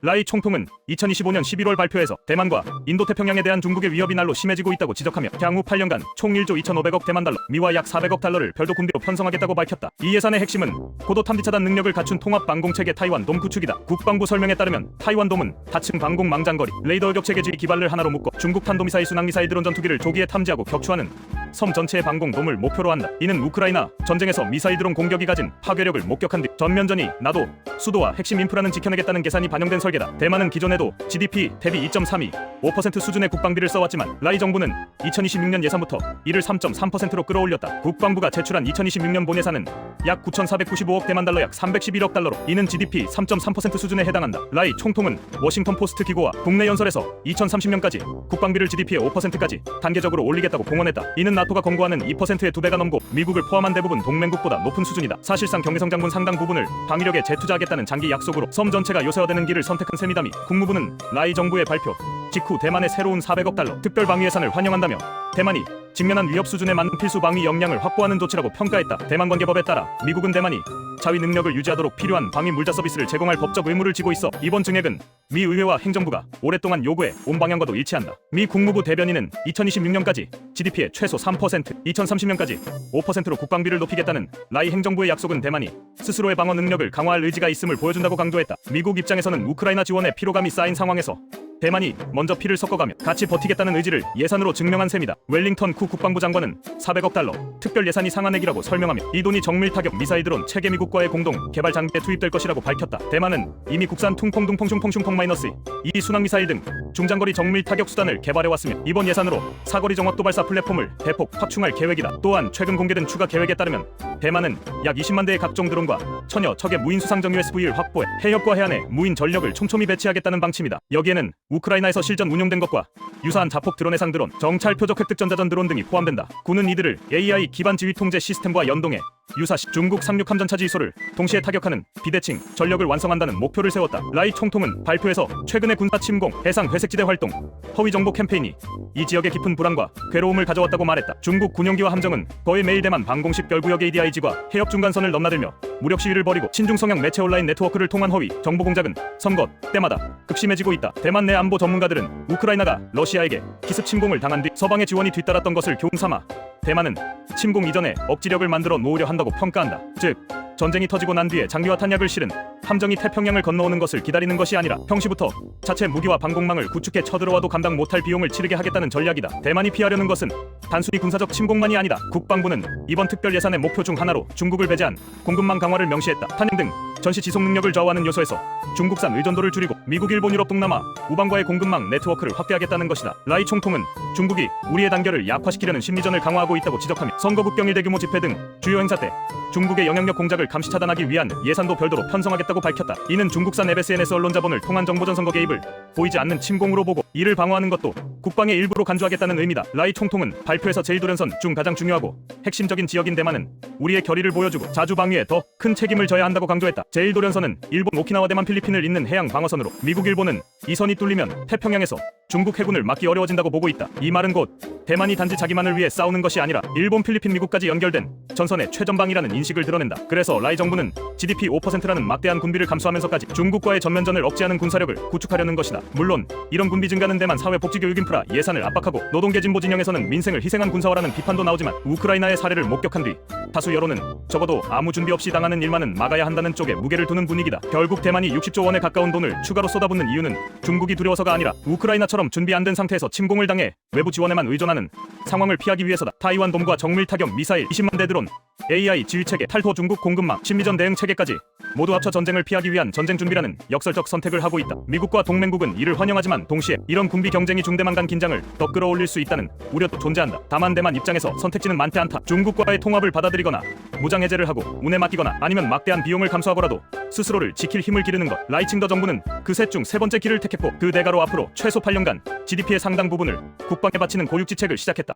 라이 총통은 2025년 11월 발표에서 대만과 인도태평양에 대한 중국의 위협이 날로 심해지고 있다고 지적하며 향후 8년간 총 1조 2,500억 대만 달러, 미화 약 400억 달러를 별도 군비로 편성하겠다고 밝혔다. 이 예산의 핵심은 고도 탐지차단 능력을 갖춘 통합 방공체계 타이완돔 구축이다. 국방부 설명에 따르면 타이완돔은 다층 방공 망장거리 레이더 격체계주의 기발을 하나로 묶어 중국 탄도미사일 순항미사일 드론 전투기를 조기에 탐지하고 격추하는 섬 전체의 방공돔을 목표로 한다. 이는 우크라이나 전쟁에서 미사일 드론 공격이 가진 파괴력을 목격한 뒤 전면전이 나도 수도와 핵심 인프라는 지켜내겠다는 계산이 반영된 설계다. 대만은 기존에도 GDP 대비 2.32% 수준의 국방비를 써왔지만 라이 정부는 2026년 예산부터 이를 3.3%로 끌어올렸다. 국방부가 제출한 2026년 본 예산은 약 9,495억 대만 달러 약 311억 달러로 이는 GDP 3.3% 수준에 해당한다. 라이 총통은 워싱턴 포스트 기고와 국내 연설에서 2030년까지 국방비를 GDP의 5%까지 단계적으로 올리겠다고 공언했다. 이는 나토가 권고하는 2%의 2배가 넘고 미국을 포함한 대부분 동맹국보다 높은 수준이다. 사실상 경제성장분 상당 부분을 방위력에 재투자하겠다는 장기 약속으로 섬 전체가 요새화되는 길을 선택한 셈이다. 국무부는 라이 정부의 발표 직후 대만의 새로운 400억 달러 특별 방위 예산을 환영한다며 대만이 직면한 위협 수준에 맞는 필수 방위 역량을 확보하는 조치라고 평가했다. 대만관계법에 따라 미국은 대만이 자위 능력을 유지하도록 필요한 방위 물자 서비스를 제공할 법적 의무를 지고 있어 이번 증액은 미 의회와 행정부가 오랫동안 요구해 온 방향과도 일치한다. 미 국무부 대변인은 2026년까지 GDP의 최소 3%, 2030년까지 5%로 국방비를 높이겠다는 라이 행정부의 약속은 대만이 스스로의 방어 능력을 강화할 의지가 있음을 보여준다고 강조했다. 미국 입장에서는 우크라이나 지원에 피로감이 쌓인 상황에서 대만이 먼저 피를 섞어가며 같이 버티겠다는 의지를 예산으로 증명한 셈이다. 웰링턴 쿠 국방부 장관은 400억 달러 특별 예산이 상한액이라고 설명하며 이 돈이 정밀 타격 미사일 드론 체계 미국과의 공동 개발 장비에 투입될 것이라고 밝혔다. 대만은 이미 국산 퉁퐁둥퐁슝퐁슝퐁-2 순항미사일 등 중장거리 정밀 타격 수단을 개발해왔으며 이번 예산으로 사거리 정확도 발사 플랫폼을 대폭 확충할 계획이다. 또한 최근 공개된 추가 계획에 따르면 대만은 약 20만 대의 각종 드론과 천여 척의 무인 수상정 USV를 확보해 해협과 해안에 무인 전력을 촘촘히 배치하겠다는 방침이다. 여기에는 우크라이나에서 실전 운용된 것과 유사한 자폭 드론 해상 드론, 정찰 표적 획득 전자전 드론 등이 포함된다. 군은 이들을 AI 기반 지휘 통제 시스템과 연동해 유사시 중국 상륙 함전 차지휘소를 동시에 타격하는 비대칭 전력을 완성한다는 목표를 세웠다. 라이 총통은 발표에서 최근의 군사 침공, 해상 회색지대 활동, 허위 정보 캠페인이 이 지역의 깊은 불안과 괴로움을 가져왔다고 말했다. 중국 군용기와 함정은 거의 매일 대만 방공식 별구역 ADIG과 해협 중간선을 넘나들며 무력 시위를 벌이고 친중 성향 매체 온라인 네트워크를 통한 허위 정보 공작은 선거 때마다 극심해지고 있다. 대만 내 안보 전문가들은 우크라이나가 러시아에게 기습 침공을 당한 뒤 서방의 지원이 뒤따랐던 것을 교훈 삼아 대만은 침공 이전에 억지력을 만들어 놓으려 한다고 평가한다. 즉 전쟁이 터지고 난 뒤에 장비와 탄약을 실은 함정이 태평양을 건너오는 것을 기다리는 것이 아니라 평시부터 자체 무기와 방공망을 구축해 쳐들어와도 감당 못할 비용을 치르게 하겠다는 전략이다. 대만이 피하려는 것은 단순히 군사적 침공만이 아니다. 국방부는 이번 특별 예산의 목표 중 하나로 중국을 배제한 공급망 강화를 명시했다. 탄약 등 전시 지속 능력을 저하하는 요소에서 중국산 의존도를 줄이고 미국, 일본, 유럽, 동남아 우방과의 공급망 네트워크를 확대하겠다는 것이다. 라이 총통은 중국이 우리의 단결을 약화시키려는 심리전을 강화하고 있다고 지적하며 선거국 병일 대규모 집회 등 주요 행사 때 중국의 영향력 공작을 감시 차단하기 위한 예산도 별도로 편성하겠다고 밝혔다. 이는 중국산 SNS 언론 자본을 통한 정보전 선거 개입을 보이지 않는 침공으로 보고 이를 방어하는 것도 국방의 일부로 간주하겠다는 의미다. 라이 총통은 발표에서 제1도련선 중 가장 중요하고 핵심적인 지역인 대만은 우리의 결의를 보여주고 자주 방위에 더 큰 책임을 져야 한다고 강조했다. 제1도련선은 일본 오키나와 대만 필리핀을 잇는 해양 방어선으로 미국 일본은 이 선이 뚫리면 태평양에서 중국 해군을 막기 어려워진다고 보고 있다. 이 말은 곧 대만이 단지 자기만을 위해 싸우는 것이 아니라 일본, 필리핀, 미국까지 연결된 전선의 최전방이라는 인식을 드러낸다. 그래서 라이 정부는 GDP 5%라는 막대한 군비를 감수하면서까지 중국과의 전면전을 억제하는 군사력을 구축하려는 것이다. 물론 이런 군비 증가는 대만 사회복지교육 인프라 예산을 압박하고 노동계 진보 진영에서는 민생을 희생한 군사화라는 비판도 나오지만 우크라이나의 사례를 목격한 뒤 다수 여론은 적어도 아무 준비 없이 당하는 일만은 막아야 한다는 쪽에 무게를 두는 분위기다. 결국 대만이 60조 원에 가까운 돈을 추가로 쏟아붓는 이유는 중국이 두려워서가 아니라 우크라이나처럼 준비 안 된 상태에서 침공을 당해 외부 지원에만 의존하는 상황을 피하기 위해서다. 타이완돔과 정밀 타격 미사일 20만 대 드론, AI 지휘체계, 탈토 중국 공급망, 심리전 대응 체계까지 모두 합쳐 전쟁을 피하기 위한 전쟁 준비라는 역설적 선택을 하고 있다. 미국과 동맹국은 이를 환영하지만 동시에 이런 군비 경쟁이 중대만 간 긴장을 더 끌어올릴 수 있다는 우려도 존재한다. 다만 대만 입장에서 선택지는 많지 않다. 중국과의 통합을 받아들이거나 무장 해제를 하고 운에 맡기거나 아니면 막대한 비용을 감수하고라도 스스로를 지킬 힘을 기르는 것. 라이칭더 정부는 그 셋 중 세 번째 길을 택했고 그 대가로 앞으로 최소 8년간 GDP의 상당 부분을 국방에 바치는 고육지책을 시작했다.